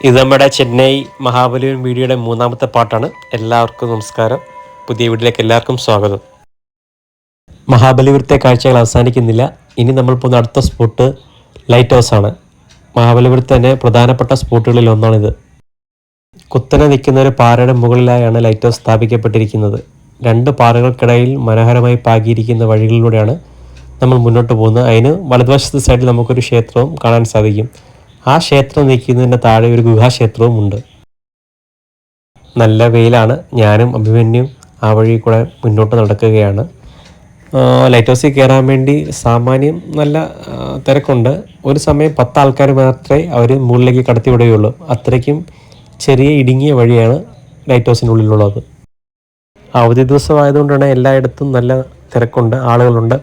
ഇത് നമ്മുടെ ചെന്നൈ മഹാബലിപുരം വീഡിയോയുടെ മൂന്നാമത്തെ പാട്ടാണ്. എല്ലാവർക്കും നമസ്കാരം. പുതിയ വീഡിയോയിലേക്ക് എല്ലാവർക്കും സ്വാഗതം. മഹാബലിപുരത്തെ കാഴ്ചകൾ അവസാനിക്കുന്നില്ല. ഇനി നമ്മൾ പോകുന്ന അടുത്ത സ്പോട്ട് ലൈറ്റ് ഹൗസ് ആണ്. മഹാബലിപുരത്ത് തന്നെ പ്രധാനപ്പെട്ട സ്പോട്ടുകളിൽ ഒന്നാണിത്. കുത്തനെ നിൽക്കുന്ന ഒരു പാറയുടെ മുകളിലായാണ് ലൈറ്റ് ഹൗസ് സ്ഥാപിക്കപ്പെട്ടിരിക്കുന്നത്. രണ്ട് പാറകൾക്കിടയിൽ മനോഹരമായി പാകിയിരിക്കുന്ന വഴികളിലൂടെയാണ് നമ്മൾ മുന്നോട്ട് പോകുന്നത്. അതിന് വലതുവശത്തെ സൈഡിൽ നമുക്കൊരു ക്ഷേത്രവും കാണാൻ സാധിക്കും. ആ ക്ഷേത്രം നിൽക്കുന്നതിൻ്റെ താഴെ ഒരു ഗുഹാക്ഷേത്രവും ഉണ്ട്. നല്ല വെയിലാണ്. ഞാനും അഭിമന്യും ആ വഴി കൂടെ മുന്നോട്ട് നടക്കുകയാണ്. ലൈറ്റ് ഹൗസിൽ കയറാൻ വേണ്ടി സാമാന്യം നല്ല തിരക്കുണ്ട്. ഒരു സമയം 10 ആൾക്കാർ മാത്രമേ അവർ മുകളിലേക്ക് കടത്തി വിടുകയുള്ളൂ. അത്രയ്ക്കും ചെറിയ ഇടുങ്ങിയ വഴിയാണ് ലൈറ്റ് ഹൗസിനുള്ളിലുള്ളത്. അവധി ദിവസമായതുകൊണ്ടാണ് എല്ലായിടത്തും നല്ല തിരക്കുണ്ട്, ആളുകളുണ്ട്.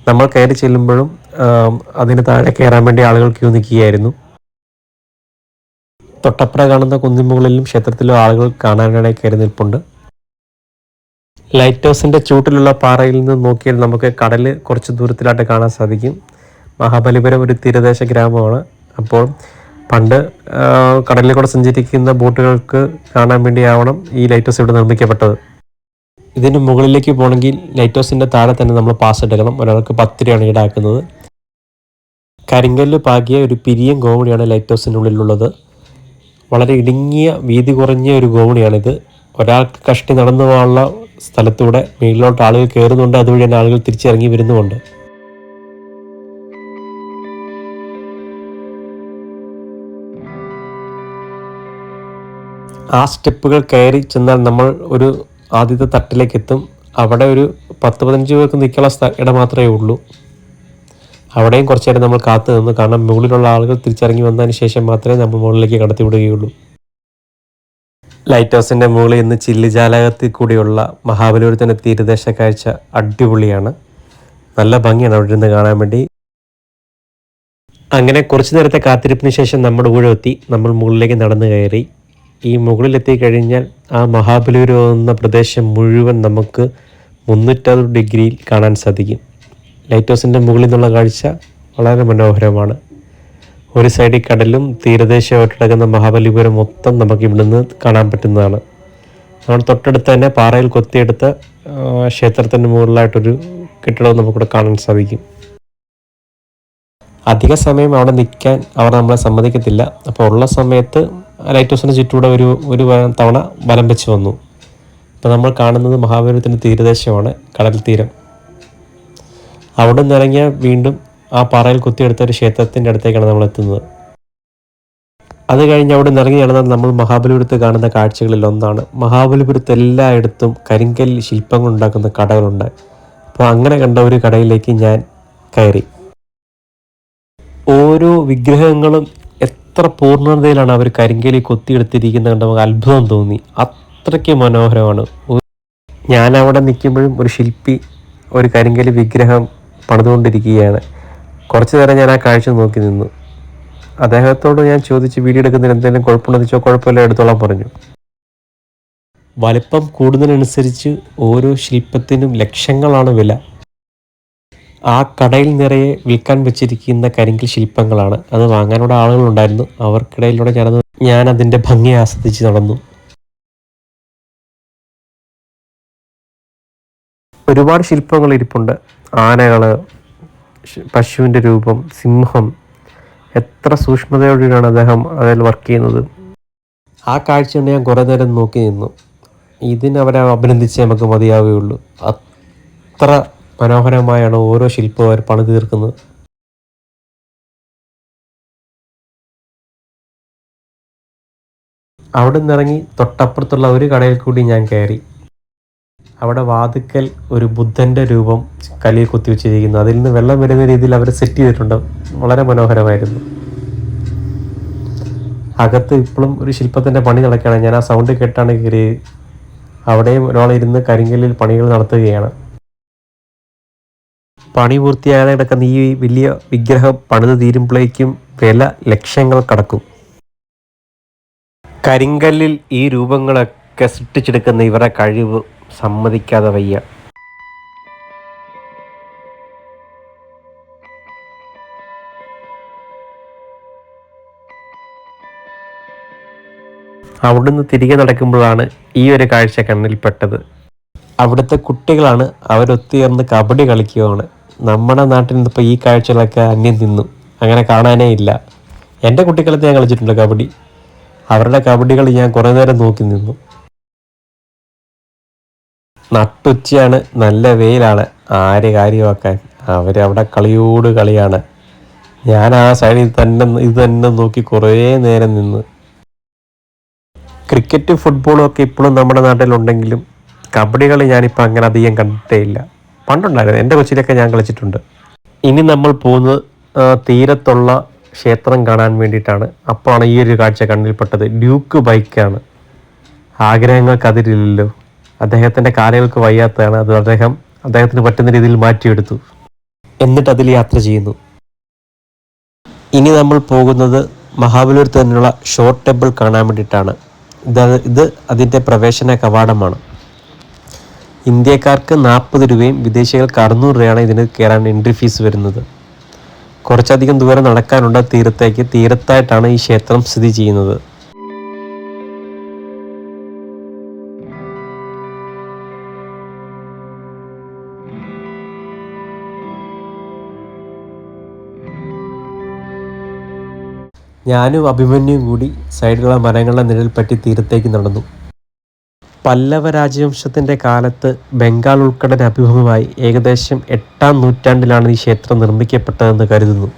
നമ്മൾ കയറി ചെല്ലുമ്പോഴും അതിന് താഴെ കയറാൻ വേണ്ടി ആളുകൾ ക്യൂ നിൽക്കുകയായിരുന്നു. തൊട്ടപ്പുറ കാണുന്ന കുന്നിൻമുകളിലും ക്ഷേത്രത്തിലും ആളുകൾ കാണാനായി കയറി നിൽപ്പുണ്ട്. ലൈറ്റ് ഹൗസിൻ്റെ ചൂട്ടിലുള്ള പാറയിൽ നിന്ന് നോക്കിയാൽ നമുക്ക് കടൽ കുറച്ച് ദൂരത്തിലായിട്ട് കാണാൻ സാധിക്കും. മഹാബലിപുരം ഒരു തീരദേശ ഗ്രാമമാണ്. അപ്പോൾ പണ്ട് കടലിൽ കൂടെ സഞ്ചരിക്കുന്ന ബോട്ടുകൾക്ക് കാണാൻ വേണ്ടിയാവണം ഈ ലൈറ്റ് ഹൗസ് ഇവിടെ നിർമ്മിക്കപ്പെട്ടത്. ഇതിന് മുകളിലേക്ക് പോകണമെങ്കിൽ ലൈറ്റ് ഹൗസിൻ്റെ താഴെ തന്നെ നമ്മൾ പാസ് എടുക്കണം. ഒരാൾക്ക് 10 രൂപയാണ് ഈടാക്കുന്നത്. കരിങ്കല്ല് പാകിയ ഒരു പിരിയം ഗോവണിയാണ് ലൈറ്റ് ഹൗസിനുള്ളിലുള്ളത്. വളരെ ഇടുങ്ങിയ വീതി കുറഞ്ഞ ഒരു ഗോവണിയാണിത്. ഒരാൾക്ക് കഷ്ടി നടന്നു പോകാനുള്ള സ്ഥലത്തൂടെ മേളിലോട്ട് ആളുകൾ കയറുന്നുണ്ട്. അതുവഴി തന്നെ ആളുകൾ തിരിച്ചിറങ്ങി വരുന്നുമുണ്ട്. ആ സ്റ്റെപ്പുകൾ കയറി ചെന്നാൽ നമ്മൾ ഒരു ആദ്യത്തെ തട്ടിലേക്ക് എത്തും. അവിടെ ഒരു 10-15 പേർക്ക് നിൽക്കാനുള്ള ഇടം മാത്രമേ ഉള്ളൂ. അവിടെയും കുറച്ച് നേരം നമ്മൾ കാത്തു നിന്ന്, കാരണം മുകളിലുള്ള ആളുകൾ തിരിച്ചിറങ്ങി വന്നതിന് ശേഷം മാത്രമേ നമ്മൾ മുകളിലേക്ക് കടത്തി വിടുകയുള്ളൂ. ലൈറ്റ് ഹൗസിൻ്റെ മുകളിൽ ഇന്ന് ചില്ലുജാലകത്തിൽ കൂടിയുള്ള മഹാബലിപുരത്തിൻ്റെ തീരദേശ കാഴ്ച അടിപൊളിയാണ്. നല്ല ഭംഗിയാണ് അവിടെ നിന്ന് കാണാൻ വേണ്ടി. അങ്ങനെ കുറച്ച് നേരത്തെ കാത്തിരിപ്പിന് ശേഷം നമ്മുടെ ഊഴമെത്തി. നമ്മൾ മുകളിലേക്ക് നടന്നു കയറി. ഈ മുകളിലെത്തി കഴിഞ്ഞാൽ ആ മഹാബലിപുരം എന്ന പ്രദേശം മുഴുവൻ നമുക്ക് 360 ഡിഗ്രിയിൽ കാണാൻ സാധിക്കും. ലൈറ്റ് ഹൗസിൻ്റെ മുകളിൽ നിന്നുള്ള കാഴ്ച വളരെ മനോഹരമാണ്. ഒരു സൈഡിൽ കടലും തീരദേശമായിട്ട് കിടക്കുന്ന മഹാബലിപുരം മൊത്തം നമുക്ക് ഇവിടുന്ന് കാണാൻ പറ്റുന്നതാണ്. നമ്മൾ തൊട്ടടുത്ത് തന്നെ പാറയിൽ കൊത്തിയെടുത്ത ക്ഷേത്രത്തിൻ്റെ മുകളിലായിട്ടൊരു കെട്ടിടവും നമുക്കിവിടെ കാണാൻ സാധിക്കും. അധിക സമയം അവിടെ നിൽക്കാൻ അവർ നമ്മളെ സമ്മതിക്കത്തില്ല. അപ്പോൾ ഉള്ള സമയത്ത് ലൈറ്റ് ഹൗസിൻ്റെ ചുറ്റൂടെ ഒരു തവണ വലം വെച്ച് വന്നു. ഇപ്പോൾ നമ്മൾ കാണുന്നത് മഹാബലിപുരത്തിൻ്റെ തീരദേശമാണ്, കടൽ തീരം. അവിടെ നിന്ന് ഇറങ്ങിയാൽ വീണ്ടും ആ പാറയിൽ കുത്തിയെടുത്ത ഒരു ക്ഷേത്രത്തിൻ്റെ അടുത്തേക്കാണ് നമ്മൾ എത്തുന്നത്. അത് കഴിഞ്ഞ് അവിടെ നിന്ന് ഇറങ്ങി നടന്നാൽ നമ്മൾ മഹാബലിപുരത്ത് കാണുന്ന കാഴ്ചകളിൽ ഒന്നാണ്. മഹാബലിപുരത്ത് എല്ലായിടത്തും കരിങ്കല്ല് ശില്പങ്ങൾ ഉണ്ടാക്കുന്ന കടകളുണ്ട്. അപ്പോൾ അങ്ങനെ കണ്ട ഒരു കടയിലേക്ക് ഞാൻ കയറി. ഓരോ വിഗ്രഹങ്ങളും എത്ര പൂർണ്ണതയിലാണ് അവർ കരിങ്കല്ലിൽ കൊത്തിയെടുത്തിരിക്കുന്നത് കണ്ട് നമുക്ക് അത്ഭുതം തോന്നി. അത്രയ്ക്ക് മനോഹരമാണ്. ഞാൻ അവിടെ നിൽക്കുമ്പോഴും ഒരു ശില്പി ഒരു കരിങ്കല്ല് വിഗ്രഹം പണിതുകൊണ്ടിരിക്കുകയാണ്. കുറച്ച് നേരം ഞാൻ ആ കാഴ്ച നോക്കി നിന്നു. അദ്ദേഹത്തോട് ഞാൻ ചോദിച്ചു, വീഡിയോ എടുക്കുന്നതിന് എന്തെങ്കിലും കുഴപ്പമുണ്ടെന്ന് ചോദിച്ചാൽ കുഴപ്പമില്ല, എടുത്തോളാൻ പറഞ്ഞു. വലിപ്പം കൂടുന്നതിനനുസരിച്ച് ഓരോ ശില്പത്തിനും ലക്ഷങ്ങളാണ് വില. ആ കടയിൽ നിറയെ വിൽക്കാൻ വെച്ചിരിക്കുന്ന കരിങ്കൽ ശില്പങ്ങളാണ്. അത് വാങ്ങാനുള്ള ആളുകളുണ്ടായിരുന്നു. അവർക്കിടയിലൂടെ ഞാൻ അതിൻ്റെ ഭംഗി ആസ്വദിച്ച് നടന്നു. ഒരുപാട് ശില്പങ്ങൾ ഇരിപ്പുണ്ട്. ആനകൾ, പശുവിൻ്റെ രൂപം, സിംഹം. എത്ര സൂക്ഷ്മതയോടെയാണ് അദ്ദേഹം അതിൽ വർക്ക് ചെയ്യുന്നത്. ആ കാഴ്ച കൊണ്ട് ഞാൻ കുറേ നേരം നോക്കി നിന്നു. ഇതിനവരെ അഭിനന്ദിച്ചേ നമുക്ക് മതിയാവുകയുള്ളൂ. അത്ര മനോഹരമായാണ് ഓരോ ശില്പവും അവർ പണി തീർക്കുന്നത്. അവിടെ നിന്നിറങ്ങി തൊട്ടപ്പുറത്തുള്ള ഒരു കടയിൽ കൂടി ഞാൻ കയറി. അവിടെ വാതുക്കൽ ഒരു ബുദ്ധൻ്റെ രൂപം കല്ലിൽ കുത്തിവെച്ചിരിക്കുന്നു. അതിൽ നിന്ന് വെള്ളം വരുന്ന രീതിയിൽ അവർ സെറ്റ് ചെയ്തിട്ടുണ്ട്. വളരെ മനോഹരമായിരുന്നു. അകത്ത് ഇപ്പോഴും ഒരു ശില്പത്തിൻ്റെ പണി നടക്കുകയാണ്. ഞാൻ ആ സൗണ്ട് കേട്ടാണ് കയറിയത്. അവിടെയും ഒരാളിരുന്ന് കരിങ്കല്ലിൽ പണികൾ നടത്തുകയാണ്. പണി പൂർത്തിയാകാതെ കിടക്കുന്ന ഈ വലിയ വിഗ്രഹം പണിത് തീരുമ്പോഴേക്കും വില ലക്ഷങ്ങൾ കടക്കും. കരിങ്കല്ലിൽ ഈ രൂപങ്ങളൊക്കെ സൃഷ്ടിച്ചെടുക്കുന്ന ഇവരുടെ കഴിവ് സമ്മതിക്കാതെ വയ്യ. അവിടുന്ന് തിരികെ നടക്കുമ്പോഴാണ് ഈ ഒരു കാഴ്ച കണ്ണിൽപ്പെട്ടത്. അവിടുത്തെ കുട്ടികളാണ് അവരൊത്തുചേർന്ന് കബഡി കളിക്കുകയാണ്. നമ്മുടെ നാട്ടിൽ നിന്നിപ്പോൾ ഈ കാഴ്ചകളൊക്കെ അന്യം നിന്നു, അങ്ങനെ കാണാനേ ഇല്ല. എൻ്റെ കുട്ടിക്കാലത്ത് ഞാൻ കളിച്ചിട്ടുണ്ട് കബഡി. അവരുടെ കബഡി കളി ഞാൻ കുറേ നേരം നോക്കി നിന്നു. നട്ടുച്ചയാണ്, നല്ല വെയിലാണ്, ആര് കാര്യമാക്കാൻ. അവരവിടെ കളിയോട് കളിയാണ്. ഞാൻ ആ സൈഡിൽ തന്നെ ഇത് തന്നെ നോക്കി കുറേ നേരം നിന്ന്. ക്രിക്കറ്റും ഫുട്ബോളും ഒക്കെ ഇപ്പോഴും നമ്മുടെ നാട്ടിലുണ്ടെങ്കിലും കബഡി കളി ഞാനിപ്പോൾ അങ്ങനെ അധികം കണ്ടിട്ടേ ഇല്ല. പണ്ടുണ്ടായിരുന്നു, എൻ്റെ കൊച്ചിയിലൊക്കെ ഞാൻ കളിച്ചിട്ടുണ്ട്. ഇനി നമ്മൾ പോകുന്നത് തീരത്തുള്ള ക്ഷേത്രം കാണാൻ വേണ്ടിയിട്ടാണ്. അപ്പോഴാണ് ഈ ഒരു കാഴ്ച കണ്ണിൽപ്പെട്ടത്. ഡ്യൂക്ക് ബൈക്കാണ്. ആഗ്രഹങ്ങൾക്ക് അതിരില്ലല്ലോ. അദ്ദേഹത്തിൻ്റെ കാലുകൾക്ക് വയ്യാത്തതാണ്, അത് അദ്ദേഹത്തിന് പറ്റുന്ന രീതിയിൽ മാറ്റിയെടുത്തു. എന്നിട്ട് അതിൽ യാത്ര ചെയ്യുന്നു. ഇനി നമ്മൾ പോകുന്നത് മഹാബലിപുരത്ത് തന്നെയുള്ള ഷോർ ടെമ്പിൾ കാണാൻ വേണ്ടിയിട്ടാണ്. ഇത് അതിൻ്റെ പ്രവേശന കവാടമാണ്. ഇന്ത്യക്കാർക്ക് 40 രൂപയും വിദേശികൾക്ക് 600 രൂപയാണ് ഇതിന് കയറാൻ എൻട്രി ഫീസ് വരുന്നത്. കുറച്ചധികം ദൂരം നടക്കാനുണ്ട് തീരത്തായിട്ടാണ് ഈ ക്ഷേത്രം സ്ഥിതി ചെയ്യുന്നത്. ഞാനും അഭിമന്യുവും കൂടി സൈഡിലുള്ള മരങ്ങളുടെ നിഴൽപ്പറ്റി തീരത്തേക്ക് നടന്നു. പല്ലവ രാജവംശത്തിൻ്റെ കാലത്ത് ബംഗാൾ ഉൾക്കടലിന് അഭിമുഖമായി ഏകദേശം 8-ാം നൂറ്റാണ്ടിലാണ് ഈ ക്ഷേത്രം നിർമ്മിക്കപ്പെട്ടതെന്ന് കരുതുന്നു.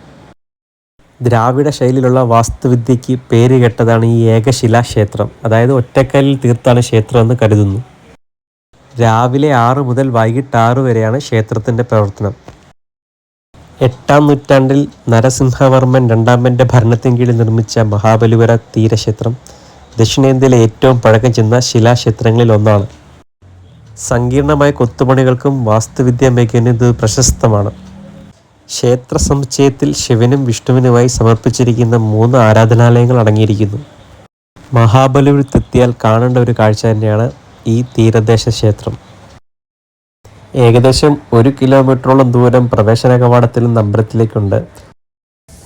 ദ്രാവിഡ ശൈലിയിലുള്ള വാസ്തുവിദ്യയ്ക്ക് പേര് കേട്ടതാണ് ഈ ഏകശിലാ ക്ഷേത്രം, അതായത് ഒറ്റക്കല്ലിൽ തീർത്താണ് ക്ഷേത്രം എന്ന് കരുതുന്നു. രാവിലെ 6 മുതൽ വൈകിട്ട് 6 വരെയാണ് ക്ഷേത്രത്തിൻ്റെ പ്രവർത്തനം. 8-ാം നൂറ്റാണ്ടിൽ നരസിംഹവർമ്മൻ രണ്ടാമൻ്റെ ഭരണത്തിൻ കീഴിൽ നിർമ്മിച്ച മഹാബലിപുര തീരക്ഷേത്രം ദക്ഷിണേന്ത്യയിലെ ഏറ്റവും പഴക്കം ചെന്ന ശിലാക്ഷേത്രങ്ങളിൽ ഒന്നാണ്. സങ്കീർണമായ കൊത്തുപണികൾക്കും വാസ്തുവിദ്യാ മേഖലയും ഇത് പ്രശസ്തമാണ്. ക്ഷേത്ര സമുച്ചയത്തിൽ ശിവനും വിഷ്ണുവിനുമായി സമർപ്പിച്ചിരിക്കുന്ന 3 ആരാധനാലയങ്ങൾ അടങ്ങിയിരിക്കുന്നു. മഹാബലിപുരത്തെത്തിയാൽ കാണേണ്ട ഒരു കാഴ്ച തന്നെയാണ് ഈ തീരദേശ ക്ഷേത്രം. ഏകദേശം 1 കിലോമീറ്ററോളം ദൂരം പ്രവേശന കവാടത്തിൽ നിന്ന് അമ്പലത്തിലേക്കുണ്ട്.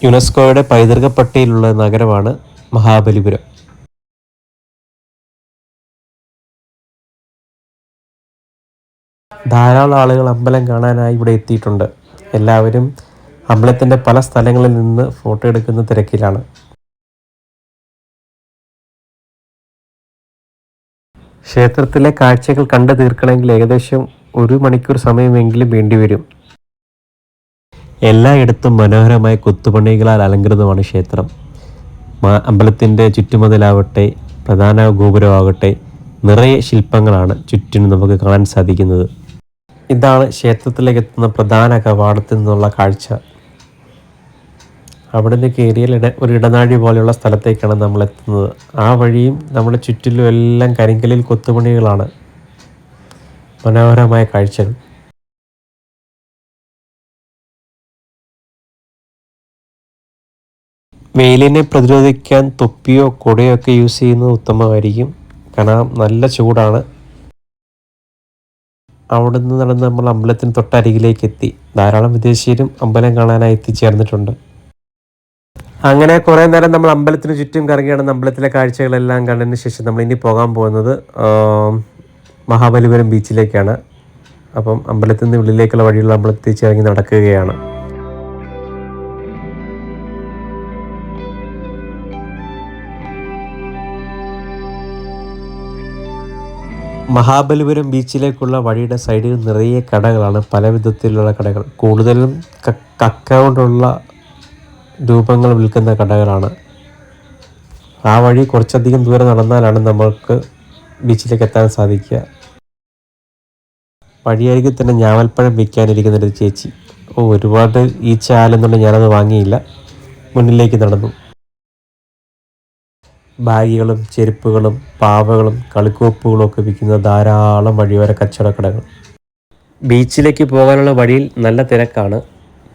യുനെസ്കോയുടെ പൈതൃക പട്ടികയിലുള്ള നഗരമാണ് മഹാബലിപുരം. ധാരാളം ആളുകൾ അമ്പലം കാണാനായി ഇവിടെ എത്തിയിട്ടുണ്ട്. എല്ലാവരും അമ്പലത്തിൻ്റെ പല സ്ഥലങ്ങളിൽ നിന്ന് ഫോട്ടോ എടുക്കുന്ന തിരക്കിലാണ്. ക്ഷേത്രത്തിലെ കാഴ്ചകൾ കണ്ടു തീർക്കണമെങ്കിൽ ഏകദേശം 1 മണിക്കൂർ സമയമെങ്കിലും വേണ്ടിവരും. എല്ലായിടത്തും മനോഹരമായ കൊത്തുപണികളാൽ അലങ്കൃതമാണ് ക്ഷേത്രം. അമ്പലത്തിൻ്റെ ചുറ്റുമതിലാവട്ടെ, പ്രധാന ഗോപുരമാകട്ടെ, നിറയെ ശില്പങ്ങളാണ് ചുറ്റിനും നമുക്ക് കാണാൻ സാധിക്കുന്നത്. ഇതാണ് ക്ഷേത്രത്തിലേക്ക് എത്തുന്ന പ്രധാന കവാടത്തിൽ നിന്നുള്ള കാഴ്ച. അവിടെ നിന്ന് കയറിയാൽ ഒരു ഇടനാഴി പോലെയുള്ള സ്ഥലത്തേക്കാണ് നമ്മൾ എത്തുന്നത്. ആ വഴിയും നമ്മുടെ ചുറ്റിലും എല്ലാം കരിങ്കല്ലിൽ കൊത്തുപണികളാണ്. മനോഹരമായ കാഴ്ചകൾ. വെയിലിനെ പ്രതിരോധിക്കാൻ തൊപ്പിയോ കുടയോ ഒക്കെ യൂസ് ചെയ്യുന്നത് ഉത്തമമായിരിക്കും. കാരണം നല്ല ചൂടാണ്. അവിടുന്ന് നടന്ന് നമ്മൾ അമ്പലത്തിന് തൊട്ടരികിലേക്ക് എത്തി. ധാരാളം വിദേശീയരും അമ്പലം കാണാനായി എത്തിച്ചേർന്നിട്ടുണ്ട്. അങ്ങനെ കുറേ നേരം നമ്മൾ അമ്പലത്തിന് ചുറ്റും കറങ്ങിയാണ് അമ്പലത്തിലെ കാഴ്ചകളെല്ലാം കണ്ടതിന് ശേഷം നമ്മൾ ഇനി പോകാൻ പോകുന്നത് മഹാബലിപുരം ബീച്ചിലേക്കാണ്. അപ്പം അമ്പലത്തിൽ നിന്ന് ഉള്ളിലേക്കുള്ള വഴിയുള്ള നമ്മൾ തിരിച്ചിറങ്ങി നടക്കുകയാണ്. മഹാബലിപുരം ബീച്ചിലേക്കുള്ള വഴിയുടെ സൈഡിൽ നിറയെ കടകളാണ്, പല വിധത്തിലുള്ള കടകൾ. കൂടുതലും കക്ക കൊണ്ടുള്ള രൂപങ്ങൾ വിൽക്കുന്ന കടകളാണ്. ആ വഴി കുറച്ചധികം ദൂരം നടന്നാലാണ് നമ്മൾക്ക് ബീച്ചിലേക്ക് എത്താൻ സാധിക്കുക. വഴിയരികിൽ തന്നെ ഞാവൽപ്പഴം വിൽക്കാനിരിക്കുന്നൊരു ചേച്ചി. ഒരുപാട് ഈ ചാലെന്നുണ്ട്, ഞാനത് വാങ്ങിയില്ല. മുന്നിലേക്ക് നടന്നു. ബാഗുകളും ചെരുപ്പുകളും പാവകളും കളിക്കോപ്പുകളും ഒക്കെ വിൽക്കുന്ന ധാരാളം വഴിയോര കച്ചവടക്കടകൾ. ബീച്ചിലേക്ക് പോകാനുള്ള വഴിയിൽ നല്ല തിരക്കാണ്.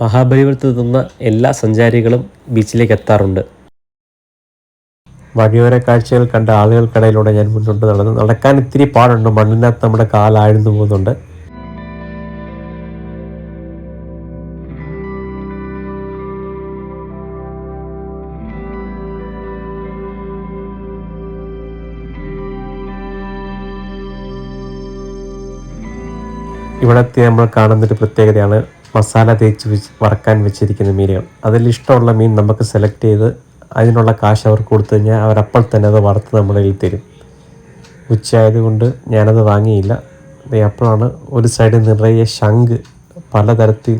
മഹാബലിപുരത്ത് നിന്ന എല്ലാ സഞ്ചാരികളും ബീച്ചിലേക്ക് എത്താറുണ്ട്. വഴിയോര കാഴ്ചകൾ കണ്ട ആളുകൾക്കിടയിലൂടെ ഞാൻ മുന്നോട്ട് നടന്നു. നടക്കാൻ ഇത്തിരി പാടുണ്ട്, മണ്ണിനകത്ത് നമ്മുടെ കാലാഴ്ന്നു പോകുന്നുണ്ട്. ഇവിടത്തെ നമ്മൾ കാണുന്നൊരു പ്രത്യേകതയാണ് മസാല തേച്ച് വറക്കാൻ വെച്ചിരിക്കുന്ന മീനുകൾ. അതിലിഷ്ടമുള്ള മീൻ നമുക്ക് സെലക്ട് ചെയ്ത് അതിനുള്ള കാശ് അവർക്ക് കൊടുത്തു കഴിഞ്ഞാൽ അവരപ്പോൾ തന്നെ അത് വറുത്ത് നമ്മുടെ കയ്യിൽ തരും. ഉച്ചയായതുകൊണ്ട് ഞാനത് വാങ്ങിയില്ല. അപ്പോഴാണ് ഒരു സൈഡിൽ നിറയെ ശംഖ്, പലതരത്തിൽ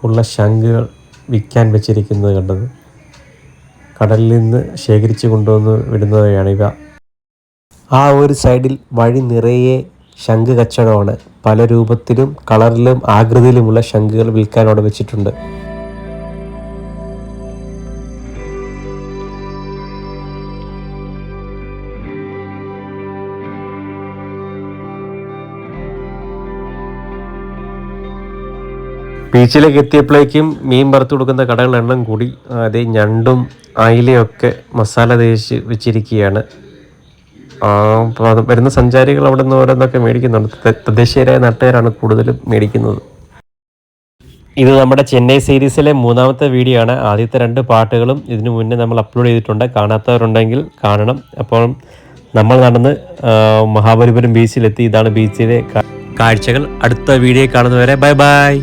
ഉള്ള ശംഖുകൾ വിൽക്കാൻ വെച്ചിരിക്കുന്നത് കണ്ടത്. കടലിൽ നിന്ന് ശേഖരിച്ച് കൊണ്ടുവന്ന് വിടുന്നവയാണ് ഇവ. ആ ഒരു സൈഡിൽ വഴി നിറയെ ശംഖ് കച്ചവടമാണ്. പല രൂപത്തിലും കളറിലും ആകൃതിയിലുമുള്ള ശംഖുകൾ വിൽക്കാൻ അവിടെ വെച്ചിട്ടുണ്ട്. ബീച്ചിലേക്ക് എത്തിയപ്പോഴേക്കും മീൻ വറുത്ത് കൊടുക്കുന്ന കടകളുടെ എണ്ണം കൂടി. അതേ ഞണ്ടും അയിലയൊക്കെ മസാല തേച്ച് വെച്ചിരിക്കുകയാണ്. അപ്പോൾ അത് വരുന്ന സഞ്ചാരികൾ അവിടെ നിന്ന് ഓരോന്നൊക്കെ മേടിക്കുന്നുണ്ട്. തദ്ദേശീയരായ നാട്ടുകാരാണ് കൂടുതലും മേടിക്കുന്നത്. ഇത് നമ്മുടെ ചെന്നൈ സീരീസിലെ 3ാമത്തെ വീഡിയോ ആണ്. ആദ്യത്തെ 2 പാട്ടുകളും ഇതിനു മുന്നേ നമ്മൾ അപ്ലോഡ് ചെയ്തിട്ടുണ്ട്. കാണാത്തവരുണ്ടെങ്കിൽ കാണണം. അപ്പോൾ നമ്മൾ നടന്ന് മഹാബലിപുരം ബീച്ചിലെത്തി. ഇതാണ് ബീച്ചിലെ കാഴ്ചകൾ. അടുത്ത വീഡിയോ കാണുന്നവരെ ബൈ ബൈ.